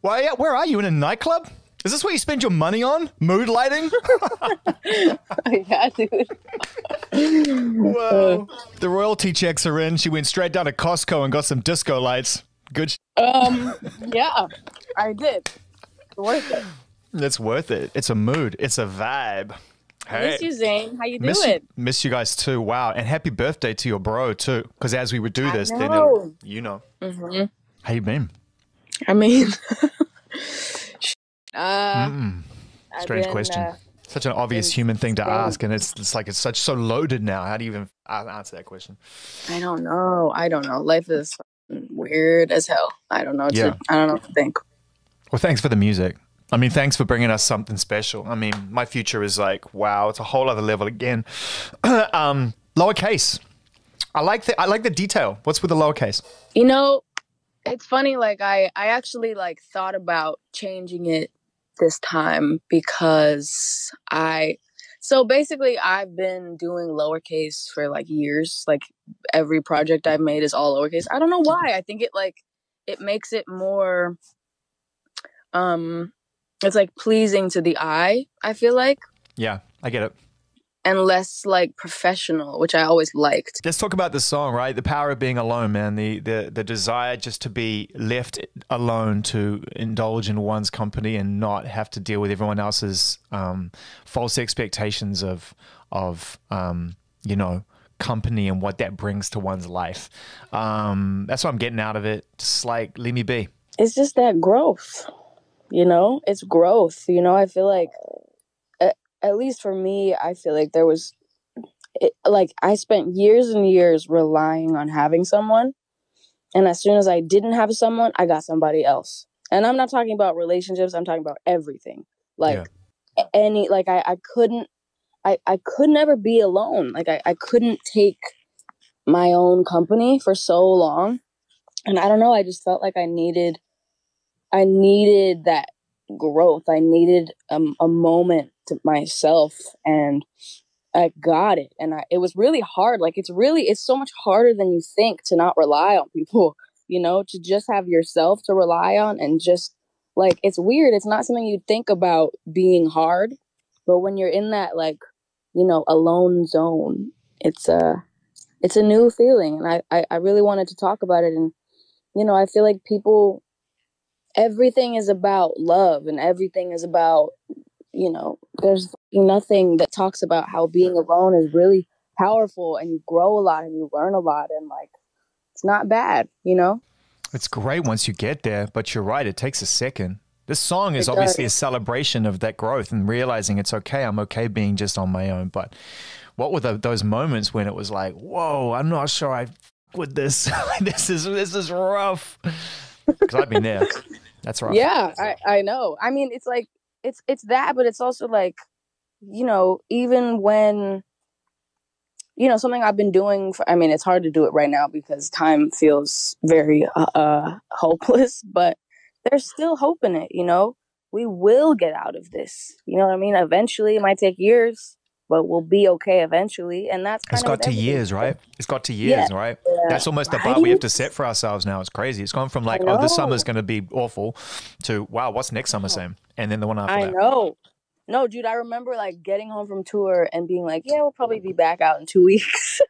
Where are you, in a nightclub? Is this what you spend your money on? Mood lighting? Yeah, dude. Whoa. The royalty checks are in. She went straight down to Costco and got some disco lights. Good. Yeah, I did. It's worth it. It's worth it. It's a mood. It's a vibe. Hey. Miss you, Zane. How you doing? Miss you guys too. Wow. And happy birthday to your bro too. Because as we would do this, then you know. Mm-hmm. How you been? I mean, strange question. Such an obvious human thing to ask, and it's like it's so loaded now. How do you even answer that question? I don't know. Life is weird as hell. I don't know. I don't know what to think. Well, thanks for the music. I mean, thanks for bringing us something special. I mean, my future is like, wow, it's a whole other level again. Lowercase. I like the detail. What's with the lowercase? You know, it's funny. Like I actually like thought about changing it this time because so basically I've been doing lowercase for like years. Like every project I've made is all lowercase. I don't know why. I think it makes it more, it's like pleasing to the eye, I feel like. Yeah, I get it. And less like professional, which I always liked. Let's talk about the song, right? The power of being alone, man. The desire just to be left alone, to indulge in one's company and not have to deal with everyone else's false expectations of you know, company and what that brings to one's life. That's what I'm getting out of it. Just like, leave me be. It's just that growth, you know? It's growth, you know? I feel like at least for me, I feel like like I spent years and years relying on having someone. And as soon as I didn't have someone, I got somebody else. And I'm not talking about relationships. I'm talking about everything. Like I could never be alone. Like I couldn't take my own company for so long. And I don't know. I just felt like I needed that growth. I needed a moment to myself, and I got it. And it was really hard. Like it's so much harder than you think to not rely on people, you know, to just have yourself to rely on. And just like, it's weird. It's not something you think about being hard, but when you're in that, like, you know, alone zone, it's a new feeling. And I really wanted to talk about it. And, you know, I feel like everything is about love, and everything is about, you know, there's nothing that talks about how being alone is really powerful, and you grow a lot and you learn a lot, and like, it's not bad, you know? It's great once you get there, but you're right. It takes a second. This song is obviously a celebration of that growth and realizing it's okay. I'm okay being just on my own. But what were those moments when it was like, whoa, I'm not sure I with this. This is rough. Because I've been there. That's right. Yeah, I know. I mean, it's like, it's that, but it's also like, you know, even when, you know, something I've been doing I mean, it's hard to do it right now because time feels very hopeless, but there's still hope in it, you know? We will get out of this. You know what I mean? Eventually, it might take years, but we'll be okay eventually. And that's kind of got to years, right? It's got to years, right? Yeah. That's almost the bar we have to set for ourselves now. It's crazy. It's gone from like, oh, this summer's going to be awful to, wow, what's next summer, Sam? And then the one after that. I know. No, dude, I remember like getting home from tour and being like, yeah, we'll probably be back out in 2 weeks.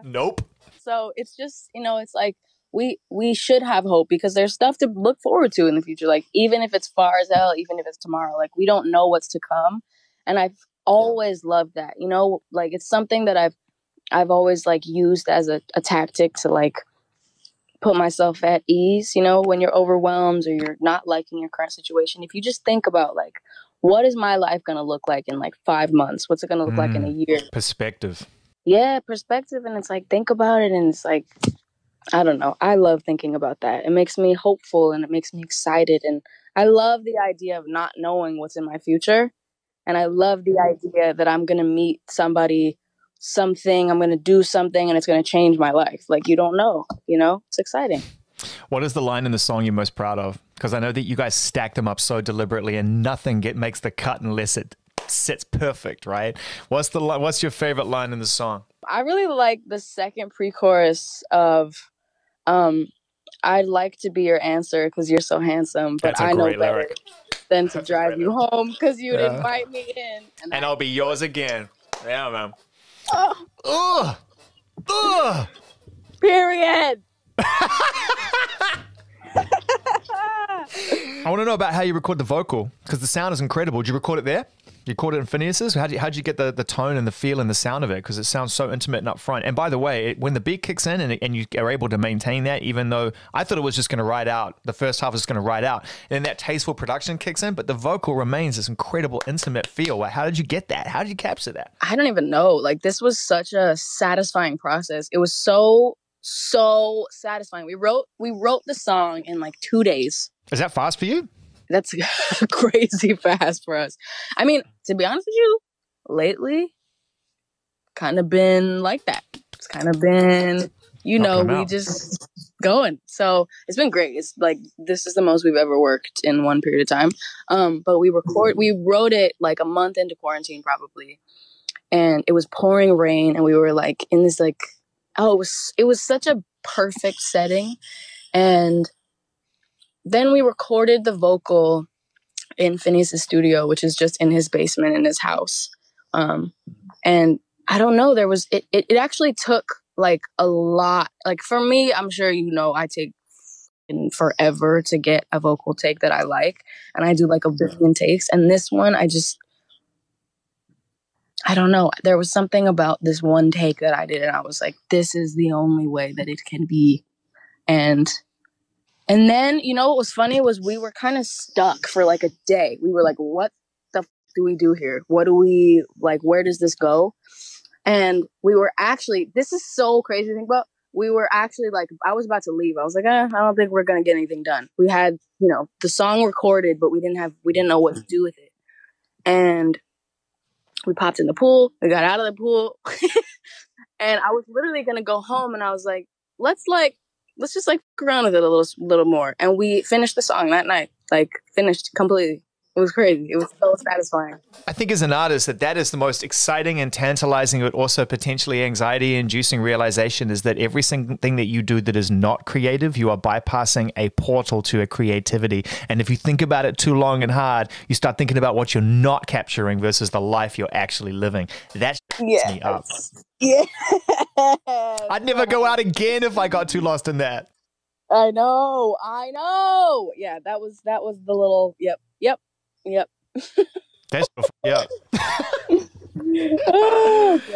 Nope. So it's just, you know, it's like we should have hope because there's stuff to look forward to in the future. Like, even if it's far as hell, even if it's tomorrow, like we don't know what's to come. And I've always loved that, you know, like it's something that I've always like used as a tactic to like put myself at ease, you know, when you're overwhelmed or you're not liking your current situation. If you just think about like, what is my life going to look like in like 5 months? What's it going to look like in a year? Perspective. Yeah, perspective. And it's like, think about it. And it's like, I don't know. I love thinking about that. It makes me hopeful and it makes me excited. And I love the idea of not knowing what's in my future. And I love the idea that I'm going to meet somebody, something, I'm going to do something and it's going to change my life. Like, you don't know, you know, it's exciting. What is the line in the song you're most proud of? Because I know that you guys stack them up so deliberately and nothing makes the cut unless it sits perfect, right? What's your favorite line in the song? I really like the second pre-chorus of, I'd like to be your answer because you're so handsome, but That's a I know great better lyric. than to drive you home because you'd invite me in. And I'll be yours again. Yeah, man. Oh, Ugh. Ugh. period. I want to know about how you record the vocal, because the sound is incredible. Did you record it there? You recorded it in Phineas's? How'd you get the tone and the feel and the sound of it? Because it sounds so intimate and upfront. And by the way, when the beat kicks in and you are able to maintain that, even though I thought it was just going to ride out, the first half was going to ride out, and then that tasteful production kicks in, but the vocal remains this incredible intimate feel. Like, how did you get that? How did you capture that? I don't even know. Like, this was such a satisfying process. It was so satisfying. We wrote the song in like 2 days. Is that fast for you? That's crazy fast for us. I mean, to be honest with you, lately, kind of been like that. It's kind of been, we just going. So it's been great. It's like, this is the most we've ever worked in one period of time. But we wrote it like a month into quarantine probably. And it was pouring rain and we were like in this like, it was such a perfect setting. And then we recorded the vocal in Phineas's studio, which is just in his basement in his house. And I don't know, it actually took like a lot. Like for me, I'm sure I take forever to get a vocal take that I like. And I do like a billion takes. And this one, I don't know. There was something about this one take that I did. And I was like, this is the only way that it can be. And then, what was funny was we were kind of stuck for like a day. We were like, what the do we do here? What do we, like, where does this go? And we were actually, this is so crazy to think about. We were actually like, I was about to leave. I was like, I don't think we're going to get anything done. We had, the song recorded, but we didn't know what to do with it. And we popped in the pool. We got out of the pool. And I was literally going to go home. And I was like, let's just like fuck around with it a little more. And we finished the song that night, like finished completely. It was crazy. It was so satisfying. I think as an artist that is the most exciting and tantalizing, but also potentially anxiety inducing realization is that every single thing that you do that is not creative, you are bypassing a portal to a creativity. And if you think about it too long and hard, you start thinking about what you're not capturing versus the life you're actually living. That yes. me up. Yeah. I'd never go out again if I got too lost in that. I know. Yeah, that was the little, yep. That's, yeah.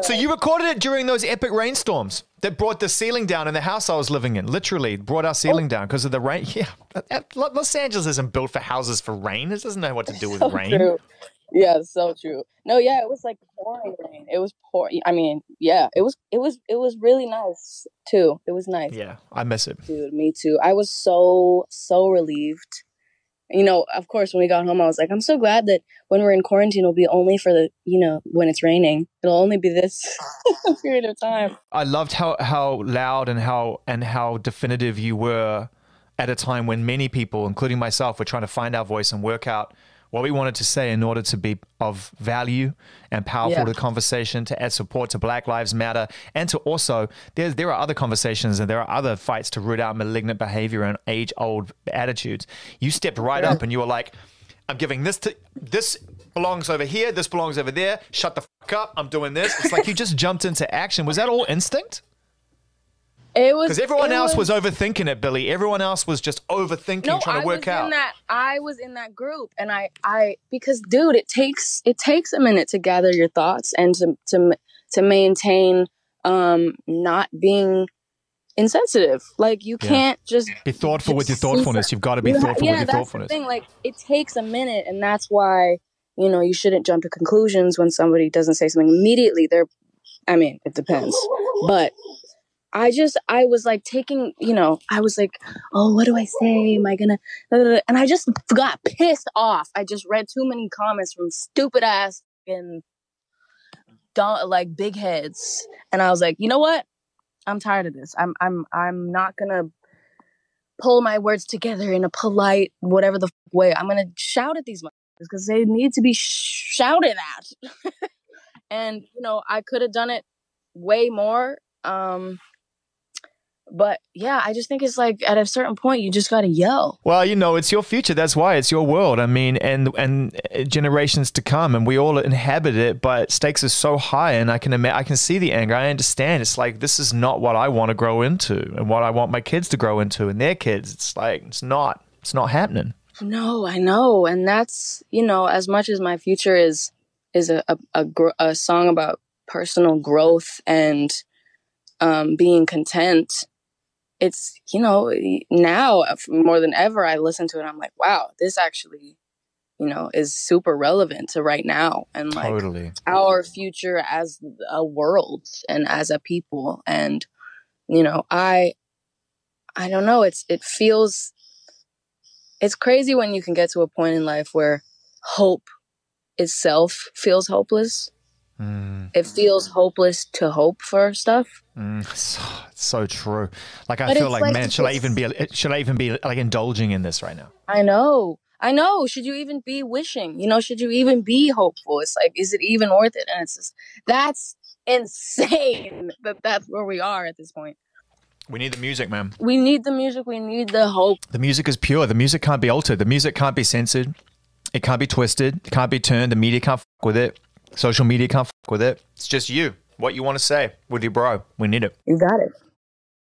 So you recorded it during those epic rainstorms that brought the ceiling down in the house I was living in. Literally brought our ceiling down because of the rain. Yeah. Los Angeles isn't built for houses for rain. It doesn't know what to do with rain. True. Yeah, so true. No, yeah, it was like pouring rain. It was pouring. I mean, yeah, it was really nice too. It was nice. Yeah, I miss it. Dude, me too. I was so relieved. Of course, when we got home, I was like, I'm so glad that when we're in quarantine, it'll be only for the, when it's raining. It'll only be this period of time. I loved how loud and how definitive you were at a time when many people, including myself, were trying to find our voice and work out what we wanted to say in order to be of value and powerful to the conversation, to add support to Black Lives Matter, and to also, there are other conversations and there are other fights to root out malignant behavior and age-old attitudes. You stepped right up and you were like, I'm giving this belongs over here, this belongs over there, shut the fuck up, I'm doing this. It's like you just jumped into action. Was that all instinct? It was, because everyone else was overthinking it, Billie. Everyone else was just overthinking, trying to work out. I was in that group, and I because dude, it takes a minute to gather your thoughts and to maintain not being insensitive. Like you can't just be thoughtful with your thoughtfulness. You've got to be thoughtful with your thoughtfulness. The thing. Like it takes a minute, and that's why you shouldn't jump to conclusions when somebody doesn't say something immediately. It depends, but. I was like taking, I was like, oh, what do I say? Am I gonna, and I just got pissed off. I just read too many comments from stupid ass and like big heads. And I was like, you know what? I'm tired of this. I'm not gonna pull my words together in a polite, whatever the way. I'm gonna shout at these motherfuckers because they need to be shouted at. And, I could have done it way more. But yeah, I just think it's like at a certain point, you just got to yell. Well, you know, it's your future. That's why it's your world. I mean, and generations to come, and we all inhabit it. But stakes are so high, and I can see the anger. I understand. It's like, this is not what I want to grow into, and what I want my kids to grow into, and their kids. It's like, it's not happening. No, I know, and that's, you know, as much as my future is a song about personal growth and being content. It's, you know, now more than ever, I listen to it. I'm like, wow, this actually, you know, is super relevant to right now. And like Totally. Our future as a world and as a people. And, you know, I don't know. It's crazy when you can get to a point in life where hope itself feels hopeless. It feels hopeless to hope for stuff. So true. Like, I feel like, man, should I even be like indulging in this right now? I know. Should you even be wishing? You know, should you even be hopeful? It's like, is it even worth it? And it's just, that's insane that's where we are at this point. We need the music, man. We need the music. We need the hope. The music is pure. The music can't be altered. The music can't be censored. It can't be twisted. It can't be turned. The media can't fuck with it. Social media can't fuck with it. It's just you. What you want to say with your bro. We need it. You got it.